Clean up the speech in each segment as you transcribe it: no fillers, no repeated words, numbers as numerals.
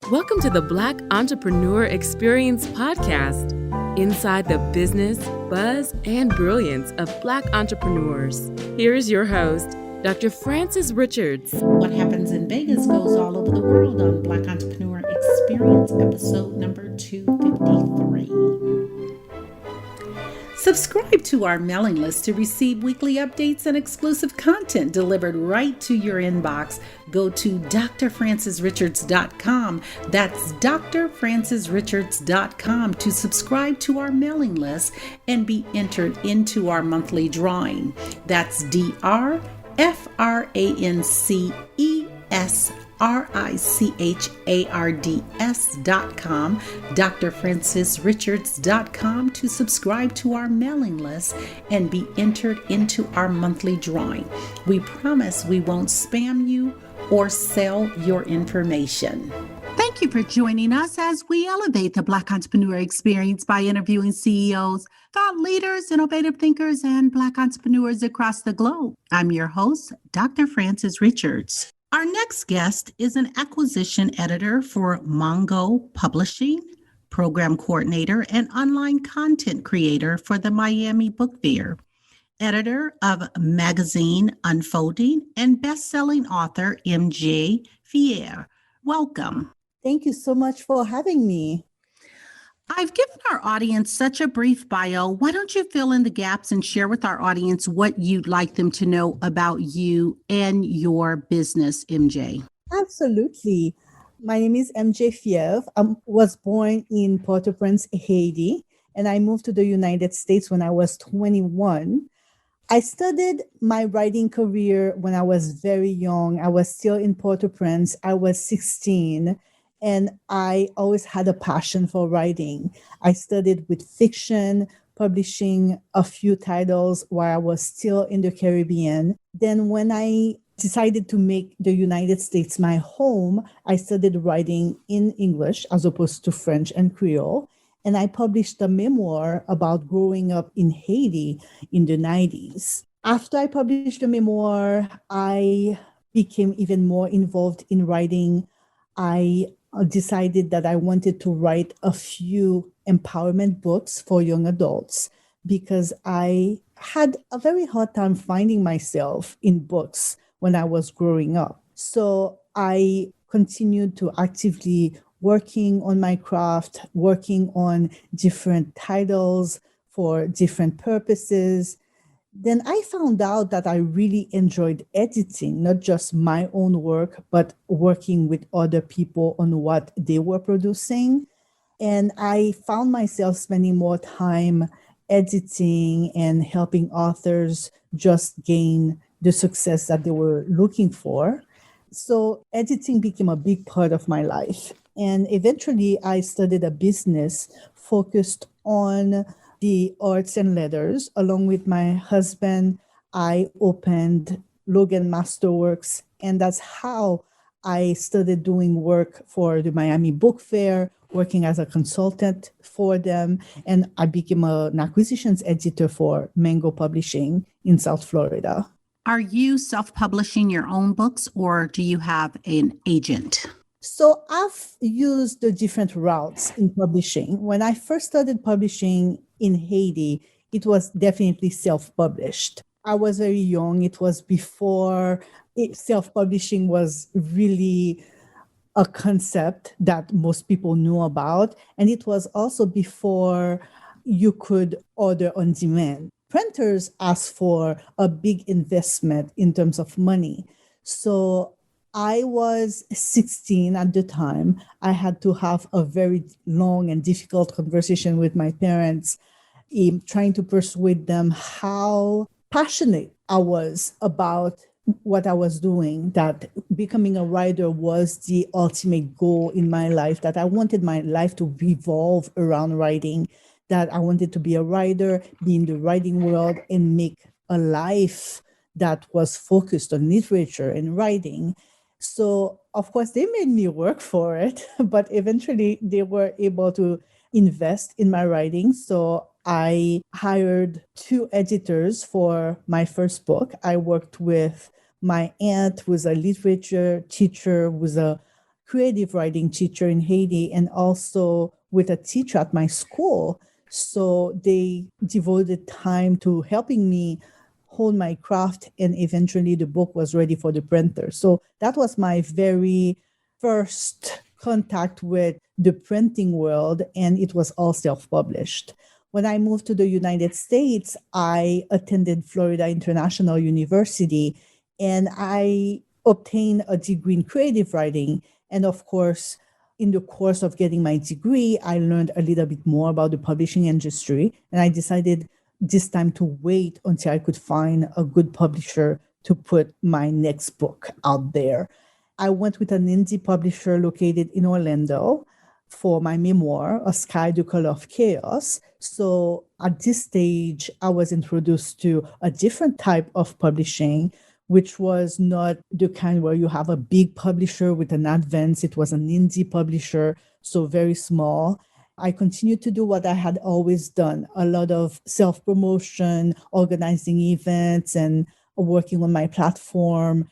Welcome to the Black Entrepreneur Experience podcast, inside the business, buzz, and brilliance of Black entrepreneurs. Here is your host, Dr. Frances Richards. What happens in Vegas goes all over the world on Black Entrepreneur Experience, episode number 253. Subscribe to our mailing list to receive weekly updates and exclusive content delivered right to your inbox. Go to drfrancesrichards.com. That's drfrancesrichards.com to subscribe to our mailing list and be entered into our monthly drawing. That's drfrancesrichards.com, drfrancesrichards.com to subscribe to our mailing list and be entered into our monthly drawing. We promise we won't spam you or sell your information. Thank you for joining us as we elevate the Black entrepreneur experience by interviewing CEOs, thought leaders, innovative thinkers, and Black entrepreneurs across the globe. I'm your host, Dr. Frances Richards. Our next guest is an acquisition editor for Mongo Publishing, program coordinator, and online content creator for the Miami Book Fair, editor of magazine Unfolding, and best-selling author MJ Fievre. Welcome. Thank you so much for having me. I've given our audience such a brief bio. Why don't you fill in the gaps and share with our audience what you'd like them to know about you and your business, MJ? Absolutely. My name is MJ Fievre. I was born in Port-au-Prince, Haiti, and I moved to the United States when I was 21. I started my writing career when I was very young. I was still in Port-au-Prince. I was 16. And I always had a passion for writing. I studied with fiction, publishing a few titles while I was still in the Caribbean. Then when I decided to make the United States my home, I started writing in English as opposed to French and Creole. And I published a memoir about growing up in Haiti in the 90s. After I published the memoir, I became even more involved in writing. I decided that I wanted to write a few empowerment books for young adults because I had a very hard time finding myself in books when I was growing up. So I continued to actively working on my craft, working on different titles for different purposes. Then I found out that I really enjoyed editing, not just my own work, but working with other people on what they were producing. And I found myself spending more time editing and helping authors just gain the success that they were looking for. So editing became a big part of my life. And eventually I started a business focused on the arts and letters. Along with my husband, I opened Logan Masterworks, and that's how I started doing work for the Miami Book Fair, working as a consultant for them, and I became an acquisitions editor for Mango Publishing in South Florida. Are you self-publishing your own books, or do you have an agent? So I've used the different routes in publishing. When I first started publishing in Haiti, it was definitely self-published. I was very young. It was before self-publishing was really a concept that most people knew about. And it was also before you could order on demand. Printers asked for a big investment in terms of money. So I was 16 at the time. I had to have a very long and difficult conversation with my parents, trying to persuade them how passionate I was about what I was doing, that becoming a writer was the ultimate goal in my life, that I wanted my life to revolve around writing, that I wanted to be a writer, be in the writing world, and make a life that was focused on literature and writing. So, of course, they made me work for it, but eventually they were able to invest in my writing. So I hired 2 editors for my first book. I worked with my aunt, who was a literature teacher, who was a creative writing teacher in Haiti and also with a teacher at my school. So they devoted time to helping me hone my craft, and eventually the book was ready for the printer. So that was my very first contact with the printing world, and it was all self-published. When I moved to the United States, I attended Florida International University and I obtained a degree in creative writing. And of course, in the course of getting my degree, I learned a little bit more about the publishing industry. And I decided this time to wait until I could find a good publisher to put my next book out there. I went with an indie publisher located in Orlando for my memoir, A Sky the Color of Chaos. So at this stage, I was introduced to a different type of publishing, which was not the kind where you have a big publisher with an advance. It was an indie publisher, so very small. I continued to do what I had always done, a lot of self-promotion, organizing events, and working on my platform,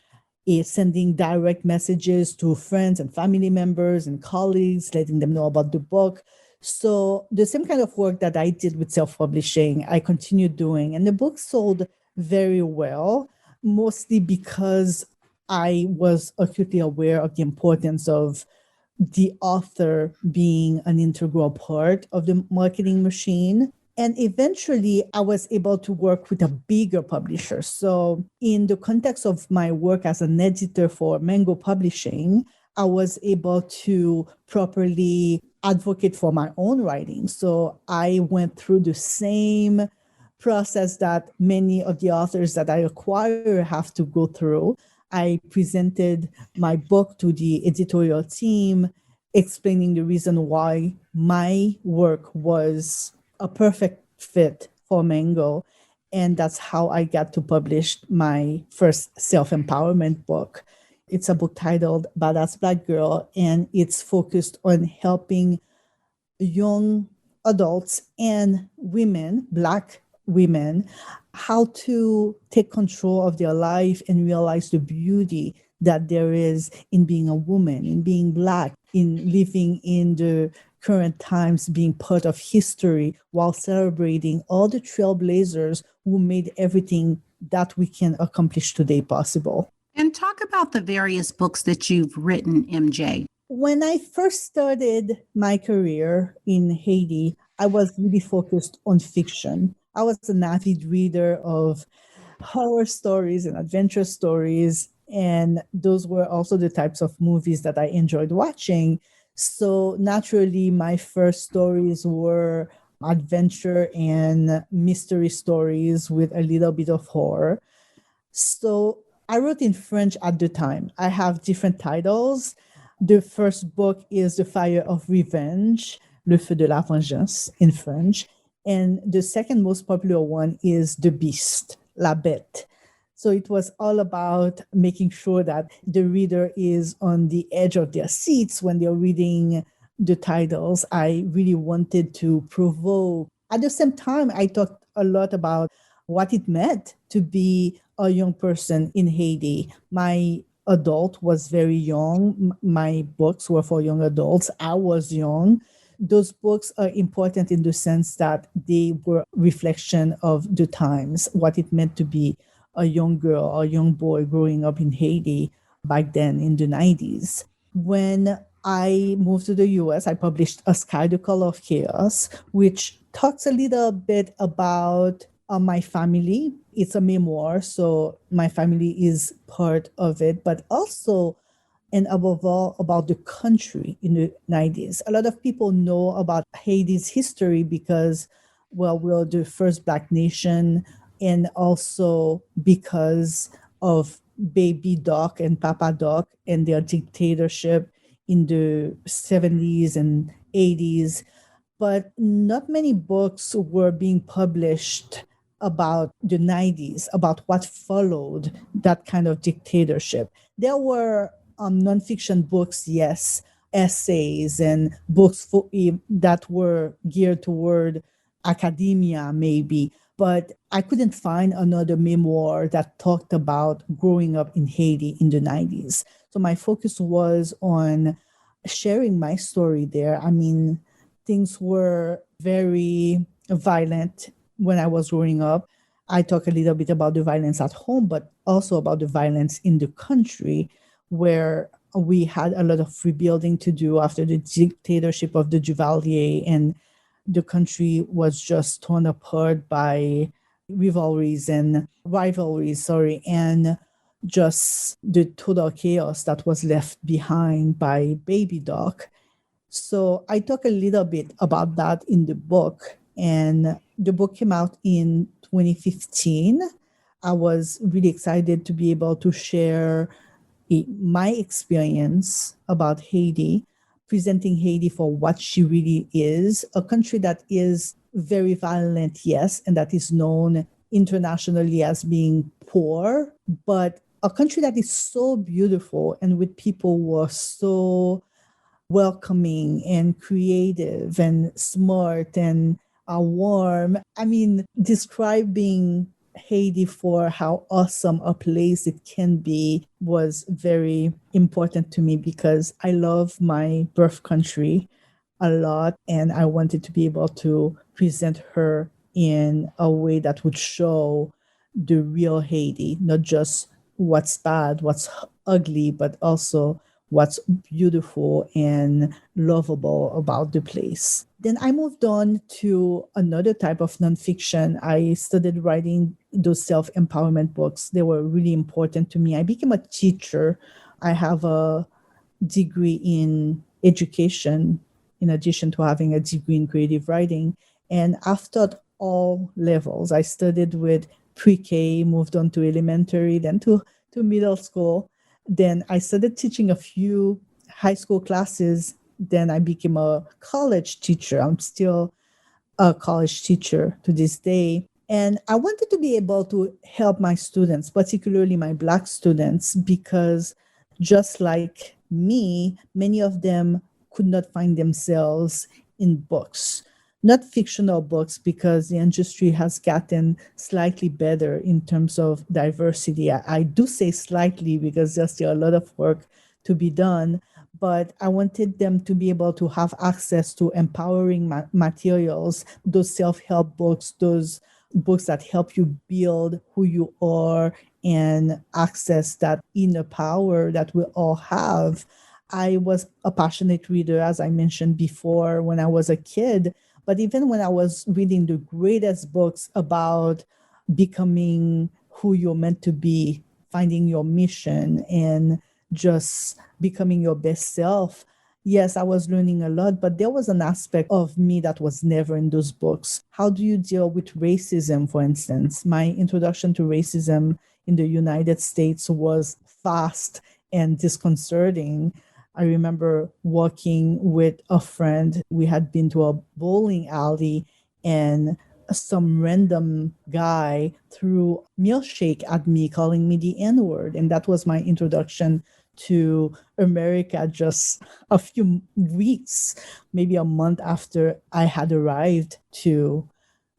sending direct messages to friends and family members and colleagues, letting them know about the book. So the same kind of work that I did with self-publishing, I continued doing. And the book sold very well, mostly because I was acutely aware of the importance of the author being an integral part of the marketing machine. And eventually, I was able to work with a bigger publisher. So, in the context of my work as an editor for Mango Publishing, I was able to properly advocate for my own writing. So, I went through the same process that many of the authors that I acquire have to go through. I presented my book to the editorial team, explaining the reason why my work was a perfect fit for Mango. And that's how I got to publish my first self-empowerment book. It's a book titled Badass Black Girl, and it's focused on helping young adults and women, Black women, how to take control of their life and realize the beauty that there is in being a woman, in being Black, in living in the current times, being part of history while celebrating all the trailblazers who made everything that we can accomplish today possible. And talk about the various books that you've written, MJ. When I first started my career in Haiti, I was really focused on fiction. I was an avid reader of horror stories and adventure stories, and those were also the types of movies that I enjoyed watching. So naturally, my first stories were adventure and mystery stories with a little bit of horror. So I wrote in French at the time. I have different titles. The first book is The Fire of Revenge, Le Feu de la Vengeance in French. And the second most popular one is The Beast, La Bête. So it was all about making sure that the reader is on the edge of their seats when they're reading the titles. I really wanted to provoke. At the same time, I talked a lot about what it meant to be a young person in Haiti. My adult was very young. My books were for young adults. I was young. Those books are important in the sense that they were reflection of the times, what it meant to be a young girl or a young boy growing up in Haiti back then in the 90s. When I moved to the US, I published A Sky the Color of Chaos, which talks a little bit about my family. It's a memoir, so my family is part of it, but also and above all, about the country in the 90s. A lot of people know about Haiti's history because, well, we're the first Black nation, and also because of Baby Doc and Papa Doc and their dictatorship in the 70s and 80s. But not many books were being published about the 90s, about what followed that kind of dictatorship. There were nonfiction books, yes, essays and books that were geared toward academia, maybe. But I couldn't find another memoir that talked about growing up in Haiti in the 90s. So my focus was on sharing my story there. I mean, things were very violent when I was growing up. I talk a little bit about the violence at home, but also about the violence in the country, where we had a lot of rebuilding to do after the dictatorship of the Duvalier, and the country was just torn apart by rivalries, sorry, and just the total chaos that was left behind by Baby Doc. So I talk a little bit about that in the book, and the book came out in 2015. I was really excited to be able to share my experience about Haiti, presenting Haiti for what she really is, a country that is very violent, yes, and that is known internationally as being poor, but a country that is so beautiful and with people who are so welcoming and creative and smart and warm. I mean, describing Haiti for how awesome a place it can be was very important to me because I love my birth country a lot, and I wanted to be able to present her in a way that would show the real Haiti, not just what's bad, what's ugly, but also what's beautiful and lovable about the place. Then I moved on to another type of nonfiction. I started writing those self-empowerment books. They were really important to me. I became a teacher. I have a degree in education in addition to having a degree in creative writing. And I've taught all levels. I studied with pre-K, moved on to elementary, then to middle school. Then I started teaching a few high school classes. Then I became a college teacher. I'm still a college teacher to this day. And I wanted to be able to help my students, particularly my Black students, because just like me, many of them could not find themselves in books. Not fictional books, because the industry has gotten slightly better in terms of diversity. I do say slightly because there's still a lot of work to be done, but I wanted them to be able to have access to empowering materials, those self-help books, those books that help you build who you are and access that inner power that we all have. I was a passionate reader, as I mentioned before, when I was a kid. But even when I was reading the greatest books about becoming who you're meant to be, finding your mission, and just becoming your best self, yes, I was learning a lot, but there was an aspect of me that was never in those books. How do you deal with racism, for instance? My introduction to racism in the United States was fast and disconcerting. I remember walking with a friend. We had been to a bowling alley, and some random guy threw milkshake at me, calling me the N-word. And that was my introduction to America, just a few weeks, maybe a month after I had arrived to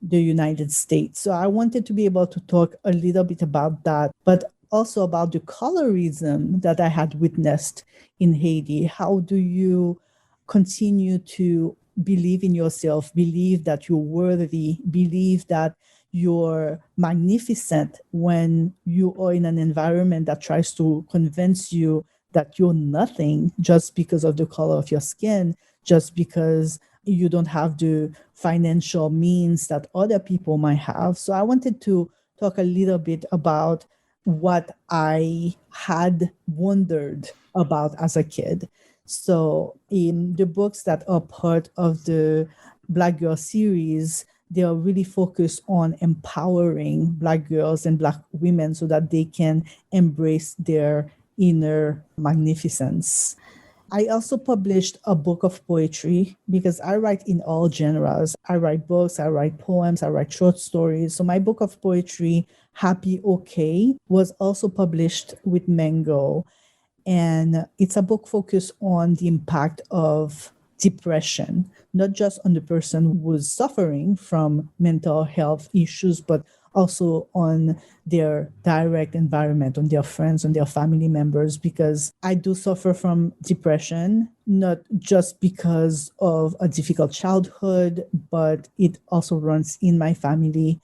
the United States. So I wanted to be able to talk a little bit about that, but also about the colorism that I had witnessed in Haiti. How do you continue to believe in yourself, believe that you're worthy, believe that you're magnificent when you are in an environment that tries to convince you that you're nothing just because of the color of your skin, just because you don't have the financial means that other people might have. So I wanted to talk a little bit about what I had wondered about as a kid. So in the books that are part of the Black Girl series, they are really focused on empowering Black girls and Black women so that they can embrace their inner magnificence. I also published a book of poetry because I write in all genres. I write books, I write poems, I write short stories. So my book of poetry, Happy Okay, was also published with Mango. And it's a book focused on the impact of depression, not just on the person who was suffering from mental health issues, but also on their direct environment, on their friends, on their family members, because I do suffer from depression, not just because of a difficult childhood, but it also runs in my family.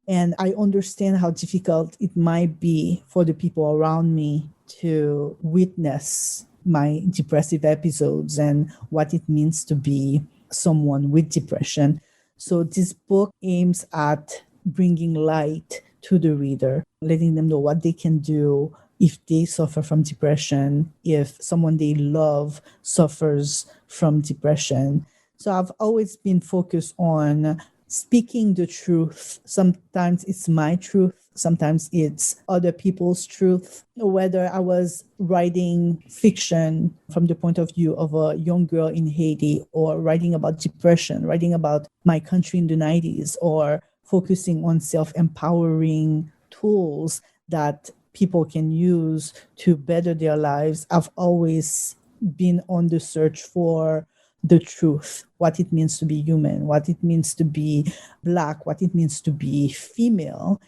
And I understand how difficult it might be for the people around me to witness my depressive episodes and what it means to be someone with depression. So this book aims at bringing light to the reader, letting them know what they can do if they suffer from depression, if someone they love suffers from depression. So I've always been focused on speaking the truth. Sometimes it's my truth, sometimes it's other people's truth. Whether I was writing fiction from the point of view of a young girl in Haiti, or writing about depression, writing about my country in the 90s, or focusing on self-empowering tools that people can use to better their lives, I've always been on the search for the truth, what it means to be human, what it means to be Black, what it means to be female.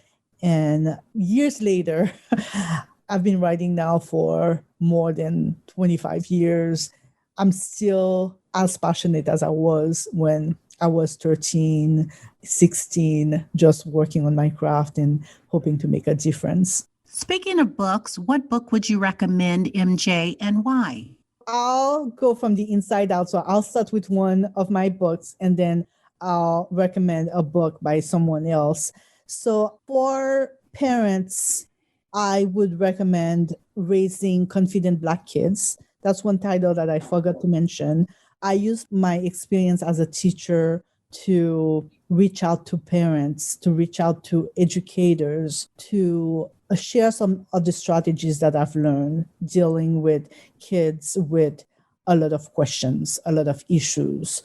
And years later, I've been writing now for more than 25 years. I'm still as passionate as I was when I was 13, 16, just working on my craft and hoping to make a difference. Speaking of books, what book would you recommend, MJ, and why? I'll go from the inside out. So I'll start with one of my books and then I'll recommend a book by someone else. So for parents, I would recommend Raising Confident Black Kids. That's one title that I forgot to mention. I used my experience as a teacher to reach out to parents, to reach out to educators, to share some of the strategies that I've learned dealing with kids with a lot of questions, a lot of issues.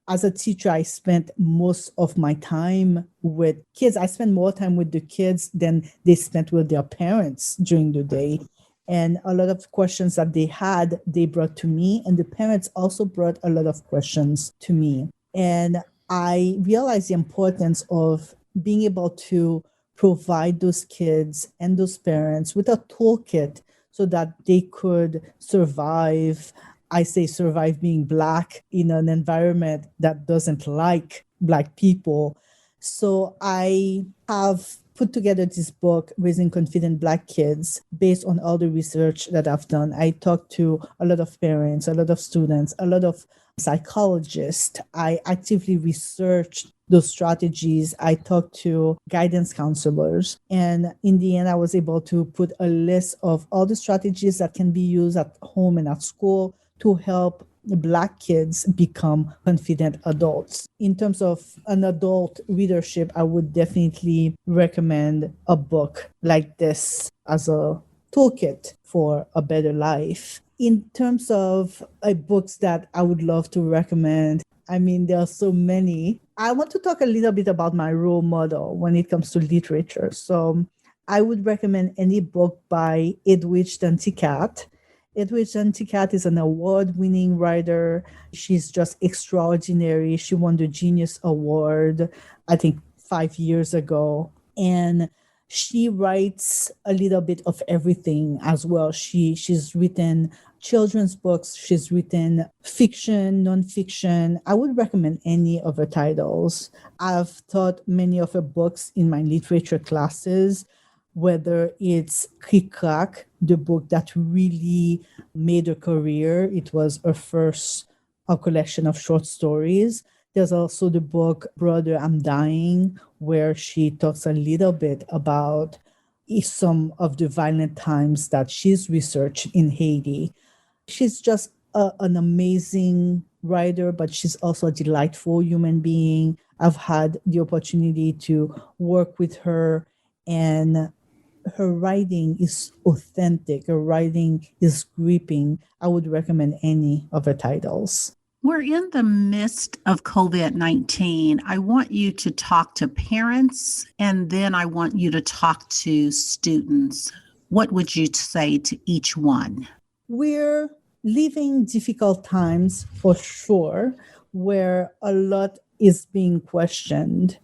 As a teacher, I spent most of my time with kids. I spent more time with the kids than they spent with their parents during the day. And a lot of questions that they had, they brought to me. And the parents also brought a lot of questions to me. And I realized the importance of being able to provide those kids and those parents with a toolkit so that they could survive. I say survive being Black in an environment that doesn't like Black people. So I have put together this book, Raising Confident Black Kids, based on all the research that I've done. I talked to a lot of parents, a lot of students, a lot of psychologists. I actively researched those strategies. I talked to guidance counselors. And in the end, I was able to put a list of all the strategies that can be used at home and at school to help Black kids become confident adults. In terms of an adult readership, I would definitely recommend a book like this as a toolkit for a better life. In terms of books that I would love to recommend, I mean, there are so many. I want to talk a little bit about my role model when it comes to literature. So I would recommend any book by Edwidge Danticat. Edwidge Danticat is an award-winning writer. She's just extraordinary. She won the Genius Award, I think, 5 years ago. And she writes a little bit of everything as well. She's written children's books. She's written fiction, nonfiction. I would recommend any of her titles. I've taught many of her books in my literature classes, whether it's Click Clack, the book that really made her career. It was her first collection of short stories. There's also the book Brother, I'm Dying, where she talks a little bit about some of the violent times that she's researched in Haiti. She's just an amazing writer, but she's also a delightful human being. I've had the opportunity to work with her, and her writing is authentic. Her writing is gripping. I would recommend any of her titles. We're in the midst of COVID-19. I want you to talk to parents, and then I want you to talk to students. What would you say to each one? We're living difficult times for sure, where a lot is being questioned.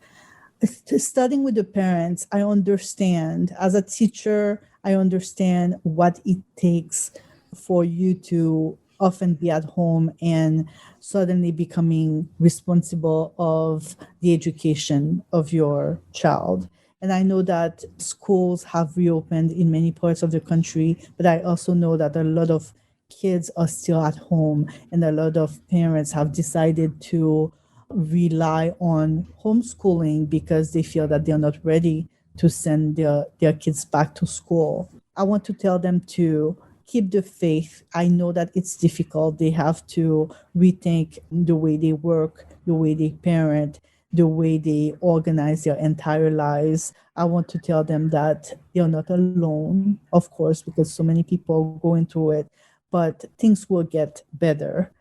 Studying with the parents, I understand. As a teacher, I understand what it takes for you to often be at home and suddenly becoming responsible of the education of your child. And I know that schools have reopened in many parts of the country, but I also know that a lot of kids are still at home, and a lot of parents have decided to rely on homeschooling because they feel that they're not ready to send their kids back to school. I want to tell them to keep the faith. I know that it's difficult. They have to rethink the way they work, the way they parent, the way they organize their entire lives. I want to tell them that they're not alone, of course, because so many people are going through it, but things will get better.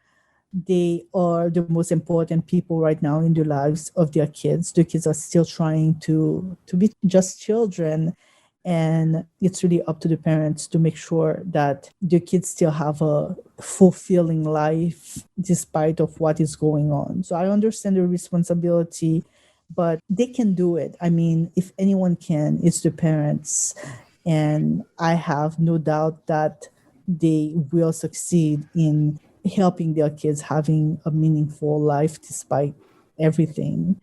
They are the most important people right now in the lives of their kids. The kids are still trying to be just children, and it's really up to the parents to make sure that the kids still have a fulfilling life despite of what is going on. So I understand the responsibility, but they can do it. I mean, if anyone can, it's the parents. And I have no doubt that they will succeed in helping their kids having a meaningful life despite everything.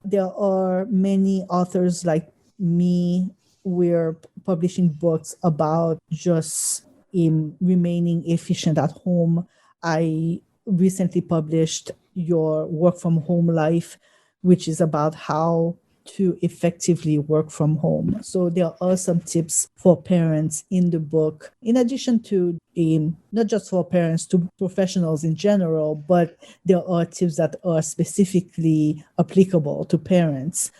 There are many authors like me. We're publishing books about just remaining efficient at home. I recently published Your Work from Home Life, which is about how to effectively work from home. So there are some tips for parents in the book, in addition to not just for parents, to professionals in general, but there are tips that are specifically applicable to parents,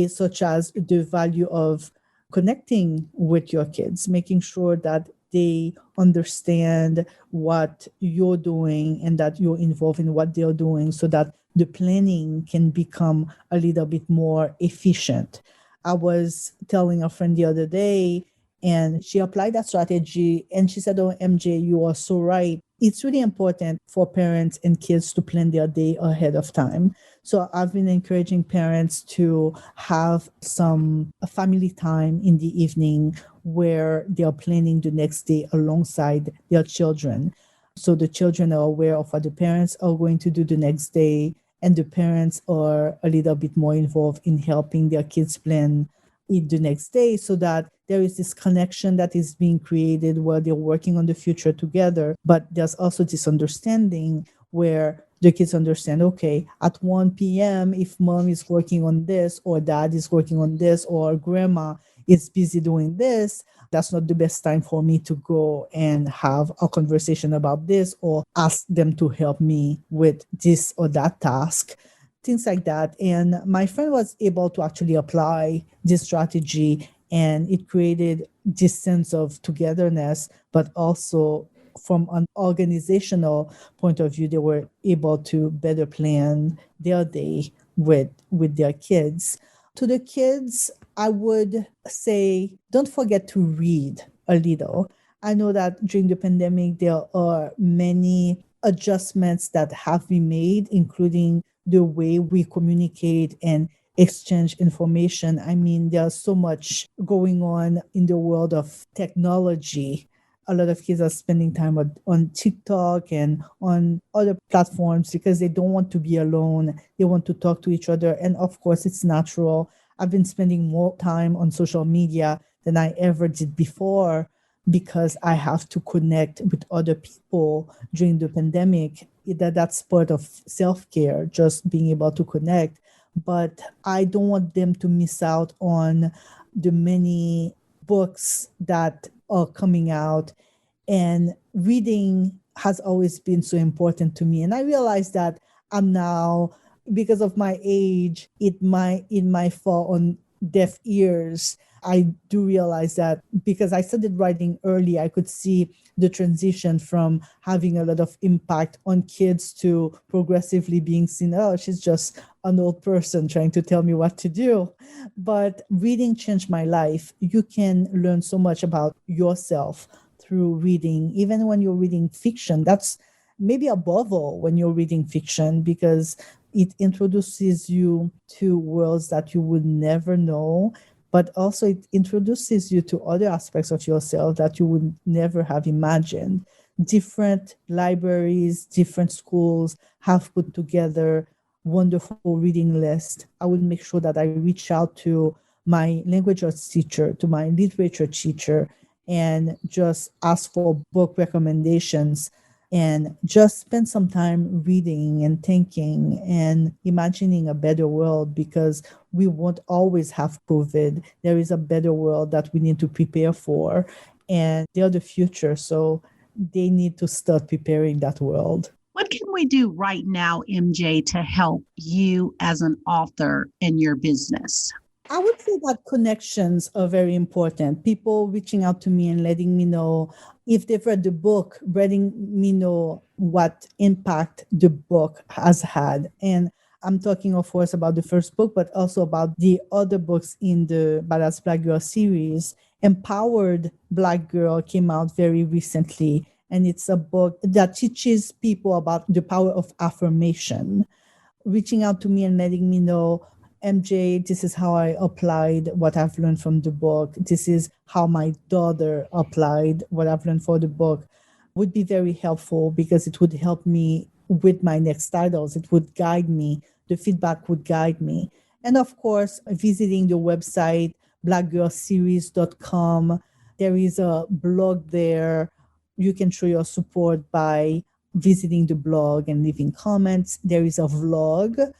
such as the value of connecting with your kids, making sure that they understand what you're doing and that you're involved in what they're doing so that the planning can become a little bit more efficient. I was telling a friend the other day, and she applied that strategy, and she said, "Oh, MJ, you are so right. It's really important for parents and kids to plan their day ahead of time." So I've been encouraging parents to have some family time in the evening where they are planning the next day alongside their children. So the children are aware of what the parents are going to do the next day, and the parents are a little bit more involved in helping their kids plan it the next day, so that there is this connection that is being created where they're working on the future together. But there's also this understanding where the kids understand, okay, at 1 p.m., if mom is working on this, or dad is working on this, or grandma is busy doing this, that's not the best time for me to go and have a conversation about this or ask them to help me with this or that task, things like that. And my friend was able to actually apply this strategy, and it created this sense of togetherness, but also from an organizational point of view, they were able to better plan their day with their kids. To the kids, I would say, don't forget to read a little. I know that during the pandemic, there are many adjustments that have been made, including the way we communicate and exchange information. I mean, there's so much going on in the world of technology. A lot of kids are spending time on TikTok and on other platforms because they don't want to be alone. They want to talk to each other. And of course, it's natural. I've been spending more time on social media than I ever did before because I have to connect with other people during the pandemic. That's part of self-care, just being able to connect. But I don't want them to miss out on the many books that are coming out. And reading has always been so important to me. And I realize that I'm now, because of my age, it might fall on deaf ears. I do realize that because I started writing early, I could see the transition from having a lot of impact on kids to progressively being seen, oh, she's just an old person trying to tell me what to do. But reading changed my life. You can learn so much about yourself through reading, even when you're reading fiction. That's maybe above all when you're reading fiction, because it introduces you to worlds that you would never know, but also it introduces you to other aspects of yourself that you would never have imagined. Different libraries, different schools have put together wonderful reading list. I would make sure that I reach out to my language arts teacher, to my literature teacher, and just ask for book recommendations and just spend some time reading and thinking and imagining a better world, because we won't always have COVID. There is a better world that we need to prepare for, and they're the future. So they need to start preparing that world. What can we do right now, MJ, to help you as an author in your business? I would say that connections are very important. People reaching out to me and letting me know if they've read the book, letting me know what impact the book has had. And I'm talking, of course, about the first book, but also about the other books in the Badass Black Girl series. Empowered Black Girl came out very recently, and it's a book that teaches people about the power of affirmation. Reaching out to me and letting me know, MJ, this is how I applied what I've learned from the book. This is how my daughter applied what I've learned for the book, would be very helpful, because it would help me with my next titles. It would guide me. The feedback would guide me. And of course, visiting the website, blackgirlseries.com. There is a blog there. You can show your support by visiting the blog and leaving comments. There is a vlog.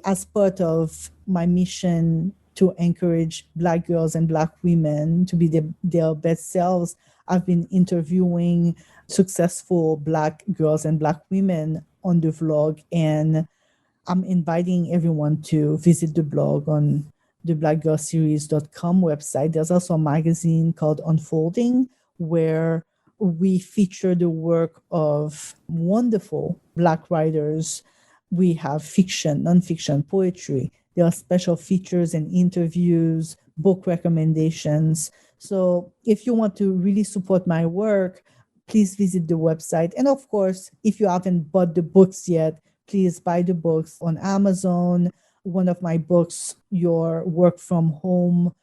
As part of my mission to encourage Black girls and Black women to be their best selves, I've been interviewing successful Black girls and Black women on the vlog, and I'm inviting everyone to visit the blog on the blackgirlseries.com website. There's also a magazine called Unfolding, where we feature the work of wonderful Black writers. We have fiction, nonfiction, poetry. There are special features and interviews, book recommendations. So if you want to really support my work, please visit the website. And of course, if you haven't bought the books yet, please buy the books on Amazon. One of my books, Your Work from Home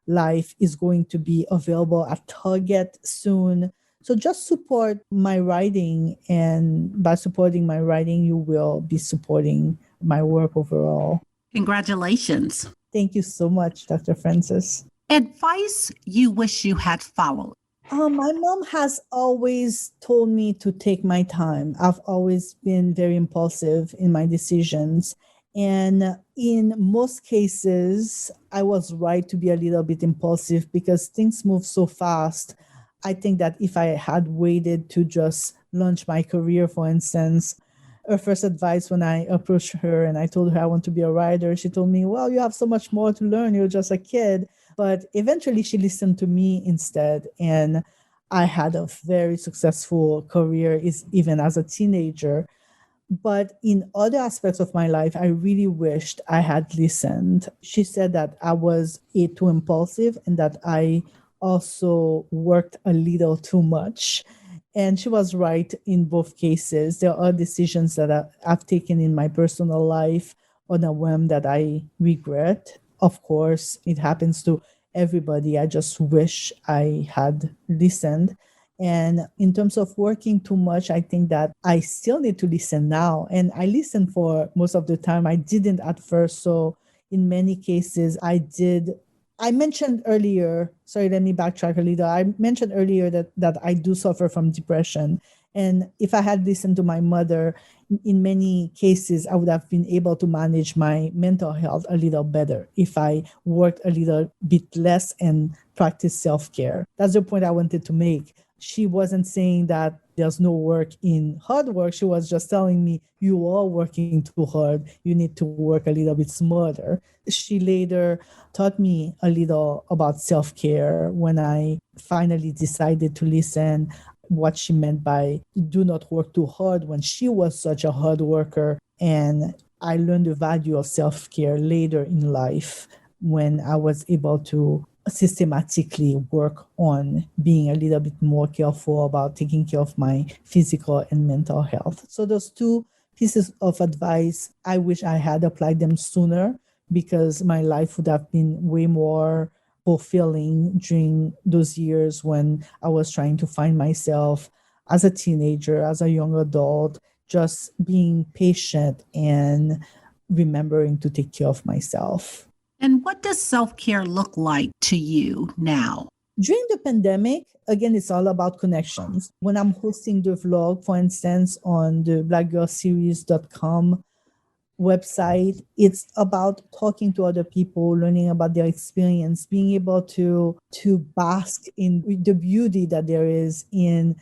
Life, is going to be available at Target soon. So just support my writing, and by supporting my writing, you will be supporting my work overall. Congratulations. Thank you so much, Dr. Francis. Advice you wish you had followed. My mom has always told me to take my time. I've always been very impulsive in my decisions. And in most cases, I was right to be a little bit impulsive because things move so fast. I think that if I had waited to just launch my career, for instance, her first advice when I approached her and I told her I want to be a writer, she told me, well, you have so much more to learn. You're just a kid. But eventually she listened to me instead. And I had a very successful career, even as a teenager. But in other aspects of my life, I really wished I had listened. She said that I was too impulsive and that I also worked a little too much. And she was right in both cases. There are decisions that I've taken in my personal life on a whim that I regret. Of course, it happens to everybody. I just wish I had listened. And in terms of working too much, I think that I still need to listen now. And I listen for most of the time. I didn't at first. So in many cases, I did. I mentioned earlier, sorry, let me backtrack a little. I mentioned earlier that I do suffer from depression. And if I had listened to my mother, in many cases, I would have been able to manage my mental health a little better if I worked a little bit less and practiced self-care. That's the point I wanted to make. She wasn't saying that there's no work in hard work. She was just telling me, you are working too hard. You need to work a little bit smarter. She later taught me a little about self-care when I finally decided to listen, what she meant by do not work too hard when she was such a hard worker. And I learned the value of self-care later in life when I was able to systematically work on being a little bit more careful about taking care of my physical and mental health. So those two pieces of advice. I wish I had applied them sooner because my life would have been way more fulfilling during those years when I was trying to find myself as a teenager, as a young adult, just being patient and remembering to take care of myself. And what does self-care look like to you now? During the pandemic, again, it's all about connections. When I'm hosting the vlog, for instance, on the blackgirlseries.com website, it's about talking to other people, learning about their experience, being able to bask in the beauty that there is in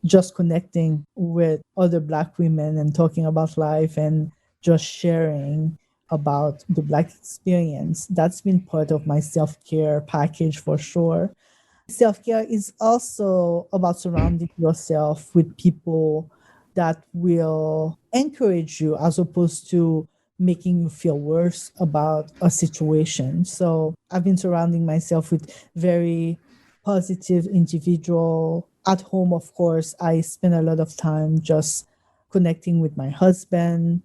just connecting with other Black women and talking about life and just sharing about the Black experience. That's been part of my self-care package for sure. Self-care is also about surrounding yourself with people that will encourage you as opposed to making you feel worse about a situation. So I've been surrounding myself with very positive individual. At home, of course, I spend a lot of time just connecting with my husband,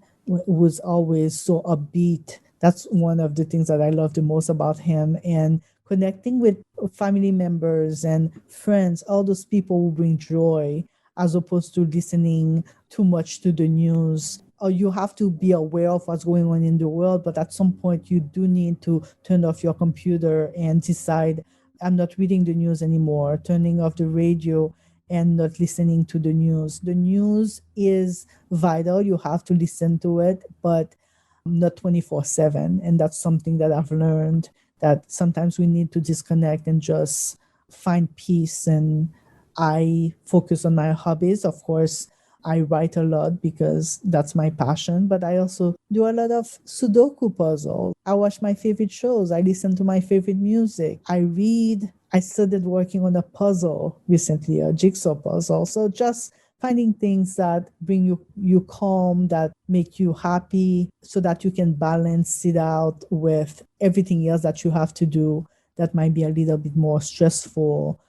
who's always so upbeat. That's one of the things that I love the most about him. And connecting with family members and friends, all those people who bring joy, as opposed to listening too much to the news. Or you have to be aware of what's going on in the world, but at some point you do need to turn off your computer and decide, I'm not reading the news anymore, turning off the radio and not listening to the news. The news is vital. You have to listen to it, but not 24/7. And that's something that I've learned, that sometimes we need to disconnect and just find peace. And I focus on my hobbies. Of course, I write a lot because that's my passion, but I also do a lot of Sudoku puzzles. I watch my favorite shows. I listen to my favorite music. I read. I started working on a puzzle recently, a jigsaw puzzle. So just finding things that bring you calm, that make you happy, so that you can balance it out with everything else that you have to do that might be a little bit more stressful.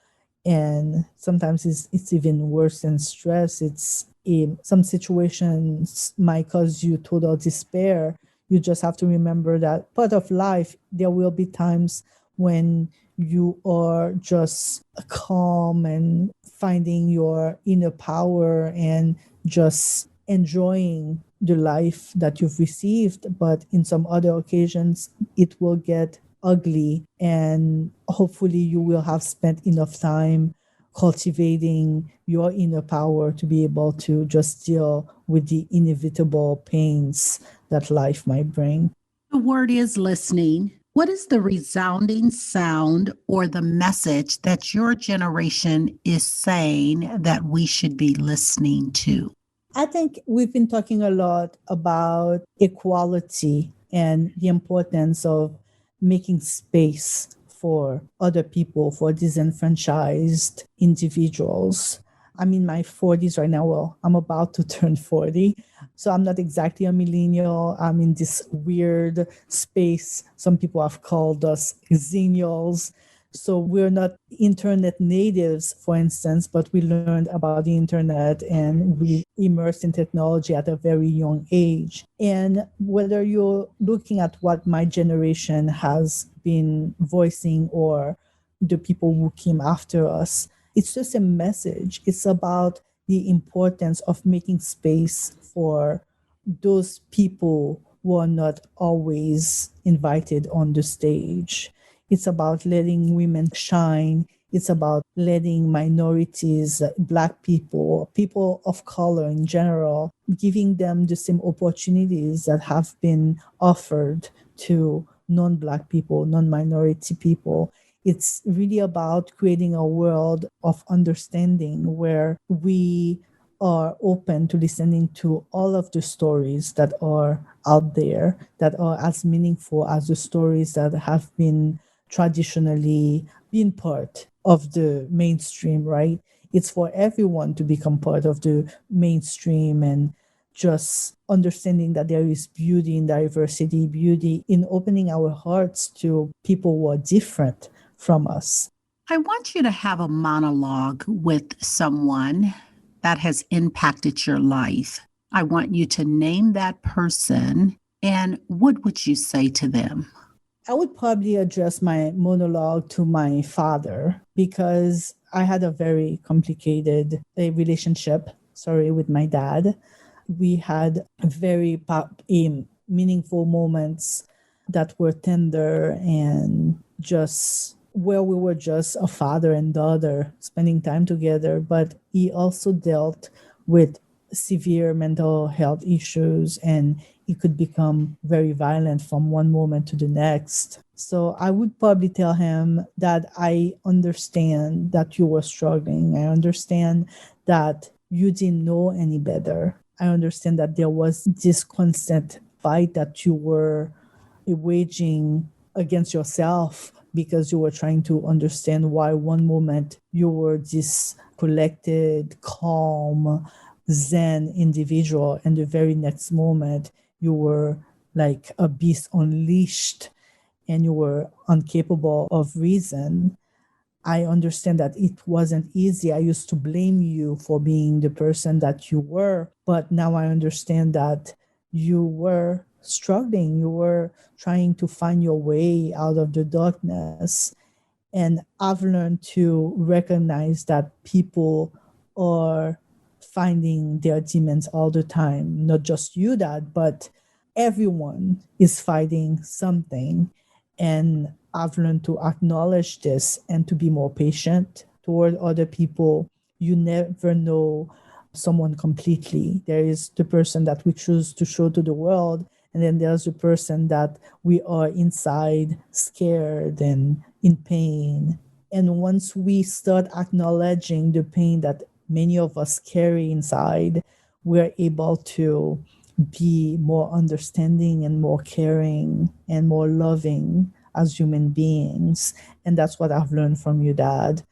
And sometimes it's even worse than stress. It's in some situations might cause you total despair. You just have to remember that part of life, there will be times when you are just calm and finding your inner power and just enjoying the life that you've received. But in some other occasions, it will get ugly, and hopefully you will have spent enough time cultivating your inner power to be able to just deal with the inevitable pains that life might bring. The word is listening. What is the resounding sound or the message that your generation is saying that we should be listening to? I think we've been talking a lot about equality and the importance of making space for other people, for disenfranchised individuals. I'm in my 40s right now. Well, I'm about to turn 40. So I'm not exactly a millennial. I'm in this weird space. Some people have called us xennials. So we're not internet natives, for instance, but we learned about the internet and we immersed in technology at a very young age. And whether you're looking at what my generation has been voicing or the people who came after us, it's just a message. It's about the importance of making space for those people who are not always invited on the stage. It's about letting women shine. It's about letting minorities, Black people, people of color in general, giving them the same opportunities that have been offered to non-Black people, non-minority people. It's really about creating a world of understanding where we are open to listening to all of the stories that are out there, that are as meaningful as the stories that have been traditionally been part of the mainstream, right? It's for everyone to become part of the mainstream and just understanding that there is beauty in diversity, beauty in opening our hearts to people who are different from us. I want you to have a monologue with someone that has impacted your life. I want you to name that person. And what would you say to them? I would probably address my monologue to my father because I had a very complicated relationship, with my dad. We had very meaningful moments that were tender and just where we were just a father and daughter spending time together. But he also dealt with severe mental health issues, and it could become very violent from one moment to the next. So I would probably tell him that I understand that you were struggling. I understand that you didn't know any better. I understand that there was this constant fight that you were waging against yourself because you were trying to understand why one moment you were this collected, calm, Zen individual, and the very next moment you were like a beast unleashed and you were incapable of reason. I understand that it wasn't easy. I used to blame you for being the person that you were, but now I understand that you were struggling. You were trying to find your way out of the darkness. And I've learned to recognize that people are finding their demons all the time. Not just you, Dad, but everyone is fighting something. And I've learned to acknowledge this and to be more patient toward other people. You never know someone completely. There is the person that we choose to show to the world, and then there's the person that we are inside scared and in pain. And once we start acknowledging the pain that many of us carry inside, we're able to be more understanding and more caring and more loving as human beings. And that's what I've learned from you, Dad.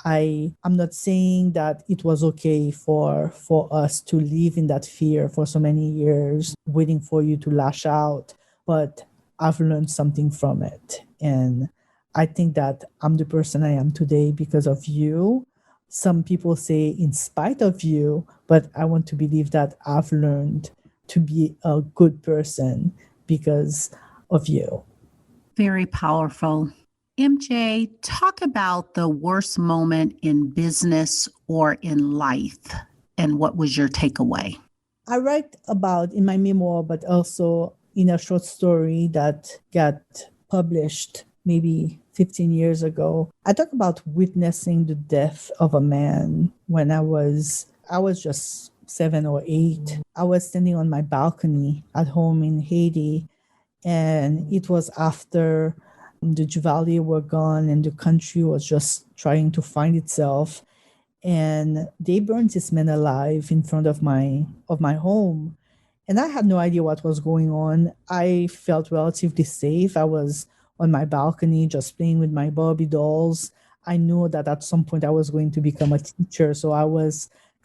I'm not saying that it was okay for us to live in that fear for so many years, waiting for you to lash out, but I've learned something from it. And I think that I'm the person I am today because of you. Some people say in spite of you, but I want to believe that I've learned to be a good person because of you. Very powerful. MJ, talk about the worst moment in business or in life, and what was your takeaway? I write about in my memoir, but also in a short story that got published maybe 15 years ago. I talk about witnessing the death of a man when I was just 7 or 8. I was standing on my balcony at home in Haiti, and it was after the Duvalier were gone and the country was just trying to find itself. And they burned this man alive in front of my home. And I had no idea what was going on. I felt relatively safe. I was on my balcony just playing with my Barbie dolls. I knew that at some point I was going to become a teacher. So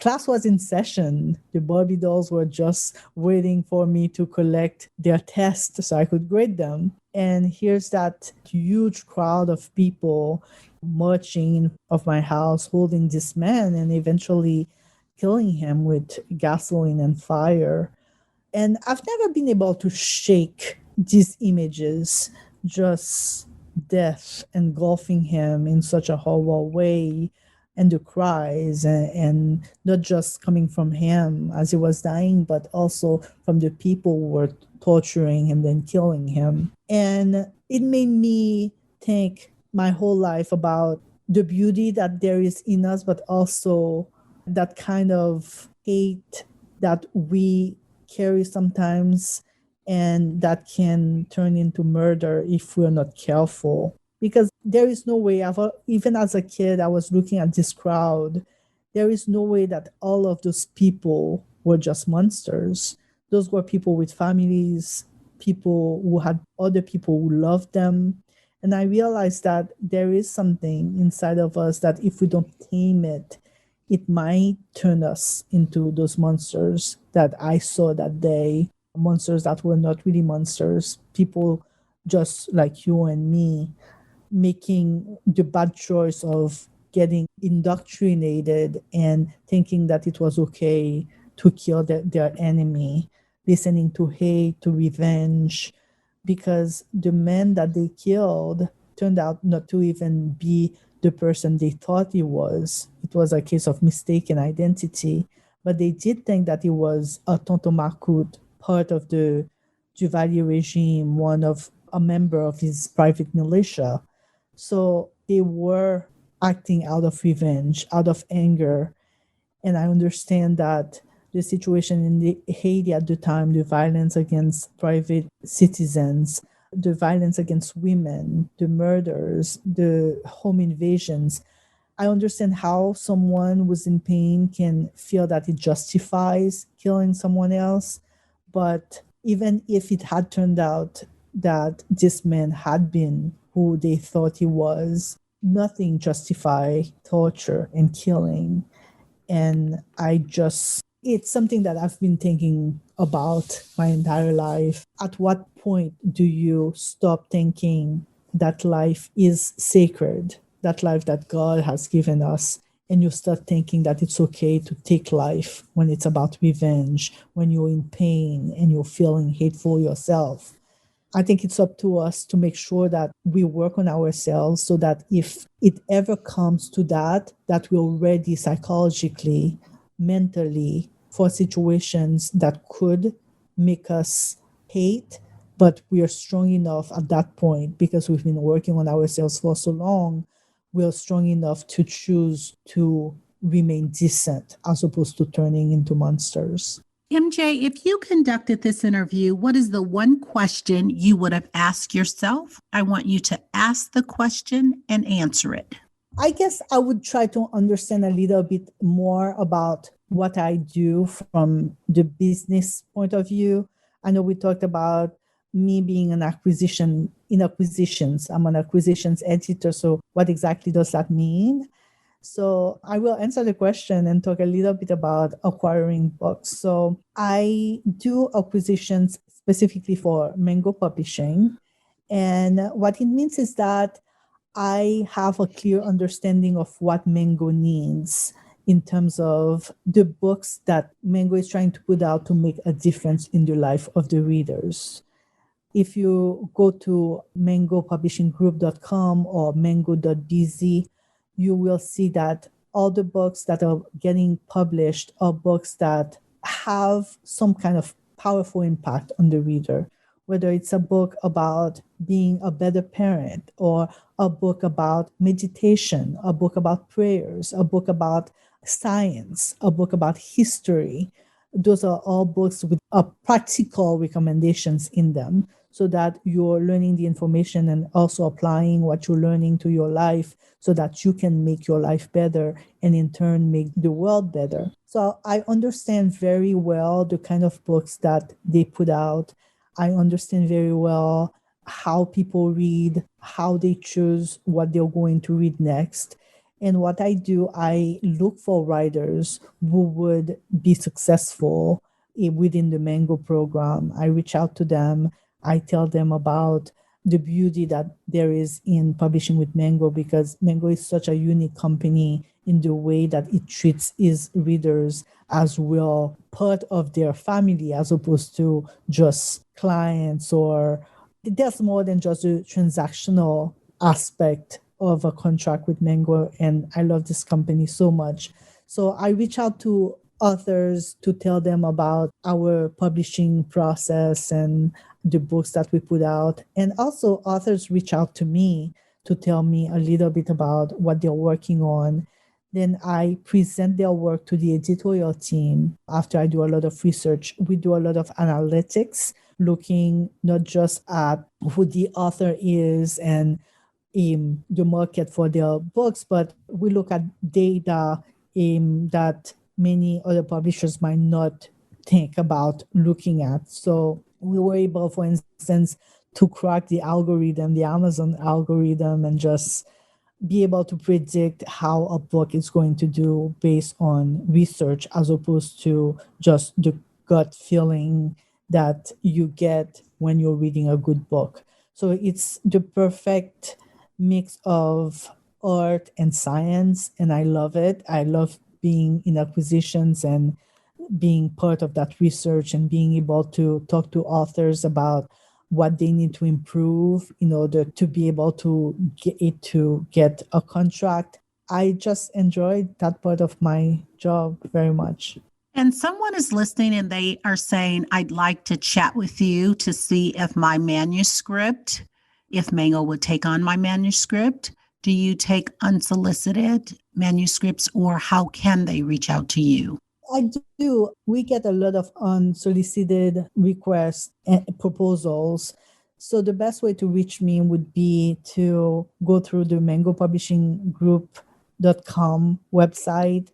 class was in session. The Barbie dolls were just waiting for me to collect their tests so I could grade them. And here's that huge crowd of people marching in of my house, holding this man and eventually killing him with gasoline and fire. And I've never been able to shake these images, just death engulfing him in such a horrible way, and the cries, and not just coming from him as he was dying, but also from the people who were torturing him and killing him. And it made me think my whole life about the beauty that there is in us, but also that kind of hate that we carry sometimes, and that can turn into murder if we're not careful. Because there is no way, even as a kid, I was looking at this crowd. There is no way that all of those people were just monsters. Those were people with families, people who had other people who loved them. And I realized that there is something inside of us that if we don't tame it, it might turn us into those monsters that I saw that day. Monsters that were not really monsters. People just like you and me, making the bad choice of getting indoctrinated and thinking that it was okay to kill their enemy, listening to hate, to revenge, because the man that they killed turned out not to even be the person they thought he was. It was a case of mistaken identity, but they did think that he was a Tonton Marcoute, part of the Duvalier regime, one of a member of his private militia. So they were acting out of revenge, out of anger. And I understand that the situation in Haiti at the time, the violence against private citizens, the violence against women, the murders, the home invasions, I understand how someone who's in pain can feel that it justifies killing someone else. But even if it had turned out that this man had been who they thought he was, nothing justified torture and killing. And it's something that I've been thinking about my entire life. At what point do you stop thinking that life is sacred, that life that God has given us, and you start thinking that it's okay to take life when it's about revenge, when you're in pain and you're feeling hateful yourself? I think it's up to us to make sure that we work on ourselves so that if it ever comes to that, that we're ready psychologically, mentally for situations that could make us hate, but we are strong enough at that point because we've been working on ourselves for so long. We're strong enough to choose to remain decent as opposed to turning into monsters. MJ, if you conducted this interview, what is the one question you would have asked yourself? I want you to ask the question and answer it. I guess I would try to understand a little bit more about what I do from the business point of view. I know we talked about me being in acquisitions. I'm an acquisitions editor. So what exactly does that mean? So I will answer the question and talk a little bit about acquiring books. So I do acquisitions specifically for Mango Publishing. And what it means is that I have a clear understanding of what Mango needs in terms of the books that Mango is trying to put out to make a difference in the life of the readers. If you go to mangopublishinggroup.com or mango.bz, you will see that all the books that are getting published are books that have some kind of powerful impact on the reader, whether it's a book about being a better parent or a book about meditation, a book about prayers, a book about science, a book about history. Those are all books with practical recommendations in them so that you're learning the information and also applying what you're learning to your life so that you can make your life better and in turn make the world better. So I understand very well the kind of books that they put out. I understand very well how people read, how they choose what they're going to read next. And what I do, I look for writers who would be successful within the Mango program. I reach out to them. I tell them about the beauty that there is in publishing with Mango because Mango is such a unique company in the way that it treats its readers as well part of their family as opposed to just clients, or there's more than just the transactional aspect of a contract with Mango. And I love this company so much. So I reach out to authors to tell them about our publishing process and the books that we put out. And also authors reach out to me to tell me a little bit about what they're working on. Then I present their work to the editorial team. After I do a lot of research, we do a lot of analytics, looking not just at who the author is and the market for their books, but we look at data that many other publishers might not think about looking at. So we were able, for instance, to crack the algorithm, the Amazon algorithm, and just be able to predict how a book is going to do based on research as opposed to just the gut feeling that you get when you're reading a good book. So it's the perfect mix of art and science, and I love it. I love being in acquisitions and being part of that research and being able to talk to authors about what they need to improve in order to be able to get a contract. I just enjoyed that part of my job very much. And someone is listening and they are saying, I'd like to chat with you to see if my manuscript, if Mango would take on my manuscript. Do you take unsolicited manuscripts, or how can they reach out to you? I do. We get a lot of unsolicited requests and proposals. So the best way to reach me would be to go through the mangopublishinggroup.com website.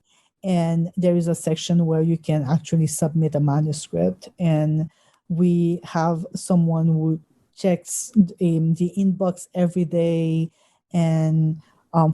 And there is a section where you can actually submit a manuscript. And we have someone who checks the inbox every day and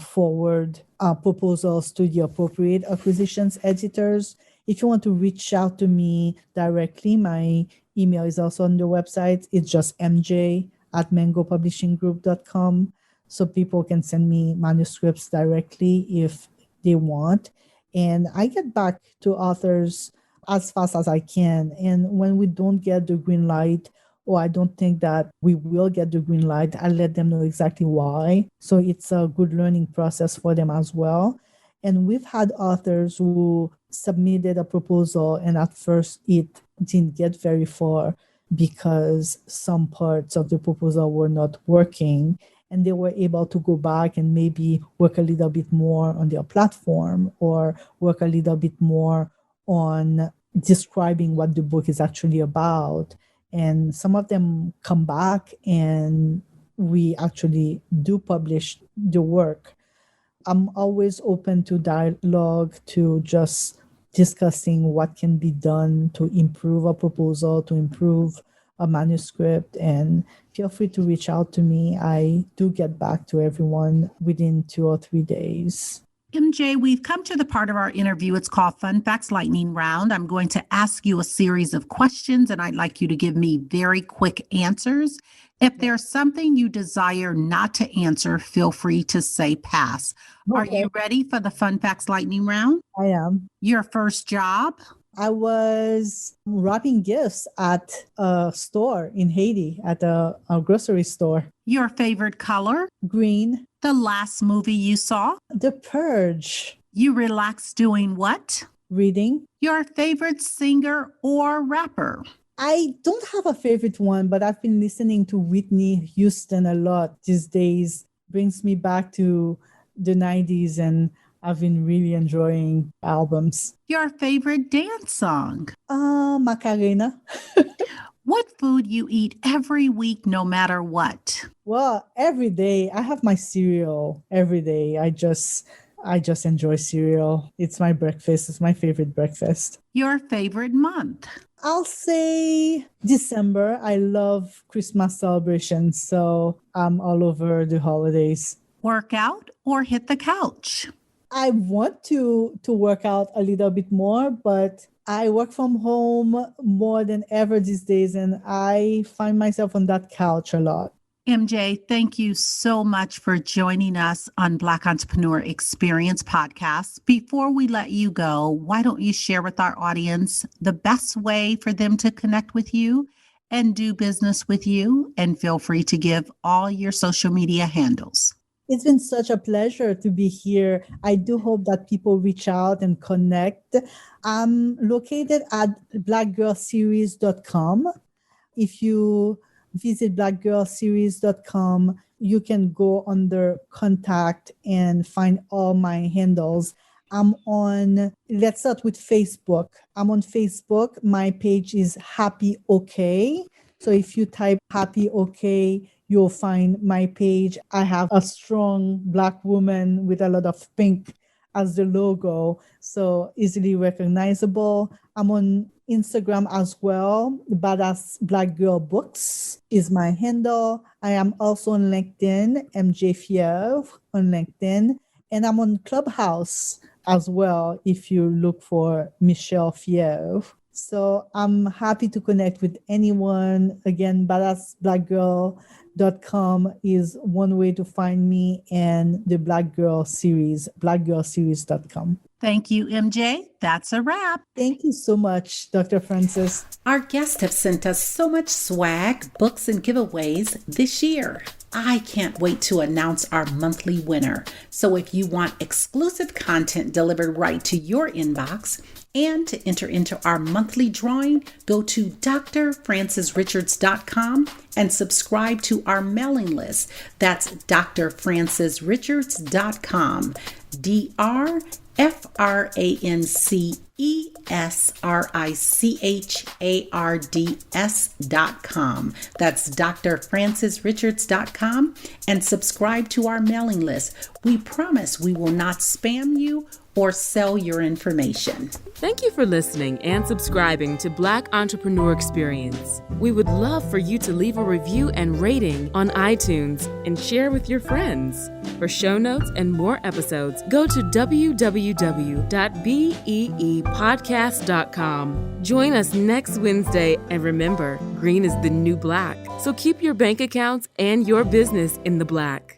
forward proposals to the appropriate acquisitions editors. If you want to reach out to me directly, my email is also on the website. It's just mj@mangopublishinggroup.com. So people can send me manuscripts directly if they want. And I get back to authors as fast as I can. And when we don't get the green light, or I don't think that we will get the green light, I let them know exactly why. So it's a good learning process for them as well. And we've had authors who submitted a proposal and at first it didn't get very far because some parts of the proposal were not working, and they were able to go back and maybe work a little bit more on their platform or work a little bit more on describing what the book is actually about. And some of them come back and we actually do publish the work. I'm always open to dialogue, to just discussing what can be done to improve a proposal, to improve a manuscript, and feel free to reach out to me. I do get back to everyone within 2 or 3 days. MJ, we've come to the part of our interview. It's called Fun Facts Lightning Round. I'm going to ask you a series of questions, and I'd like you to give me very quick answers. If there's something you desire not to answer, feel free to say pass. Okay. Are you ready for the Fun Facts Lightning Round? I am. Your first job? I was wrapping gifts at a store in Haiti, at a grocery store. Your favorite color? Green. The last movie you saw? The Purge. You relax doing what? Reading. Your favorite singer or rapper? I don't have a favorite one, but I've been listening to Whitney Houston a lot these days. Brings me back to the 90s, and I've been really enjoying albums. Your favorite dance song? Macarena. What food you eat every week, no matter what? Well, every day. I have my cereal every day. I just enjoy cereal. It's my breakfast. It's my favorite breakfast. Your favorite month? I'll say December. I love Christmas celebrations, so I'm all over the holidays. Work out or hit the couch? I want to work out a little bit more, but I work from home more than ever these days, and I find myself on that couch a lot. MJ, thank you so much for joining us on Black Entrepreneur Experience Podcast. Before we let you go, why don't you share with our audience the best way for them to connect with you and do business with you? And feel free to give all your social media handles. It's been such a pleasure to be here. I do hope that people reach out and connect. I'm located at blackgirlseries.com. If you visit blackgirlseries.com, you can go under contact and find all my handles. Let's start with Facebook. I'm on Facebook. My page is Happy Okay. So if you type Happy Okay, you'll find my page. I have a strong Black woman with a lot of pink as the logo, so easily recognizable. I'm on Instagram as well. Badass Black Girl Books is my handle. I am also on LinkedIn, MJ Fievre on LinkedIn. And I'm on Clubhouse as well if you look for Michèle-Fievre. So I'm happy to connect with anyone. Again, badassblackgirl.com is one way to find me, and the Black Girl series, blackgirlseries.com. Thank you, MJ. That's a wrap. Thank you so much, Dr. Francis. Our guests have sent us so much swag, books, and giveaways this year. I can't wait to announce our monthly winner. So if you want exclusive content delivered right to your inbox and to enter into our monthly drawing, go to drfrancisrichards.com and subscribe to our mailing list. That's drfrancisrichards.com. drfrancisrichards.com. That's drfrancisrichards.com and subscribe to our mailing list. We promise we will not spam you or sell your information. Thank you for listening and subscribing to Black Entrepreneur Experience. We would love for you to leave a review and rating on iTunes and share with your friends. For show notes and more episodes, go to www.beepodcast.com. Join us next Wednesday, and remember, green is the new black. So keep your bank accounts and your business in the black.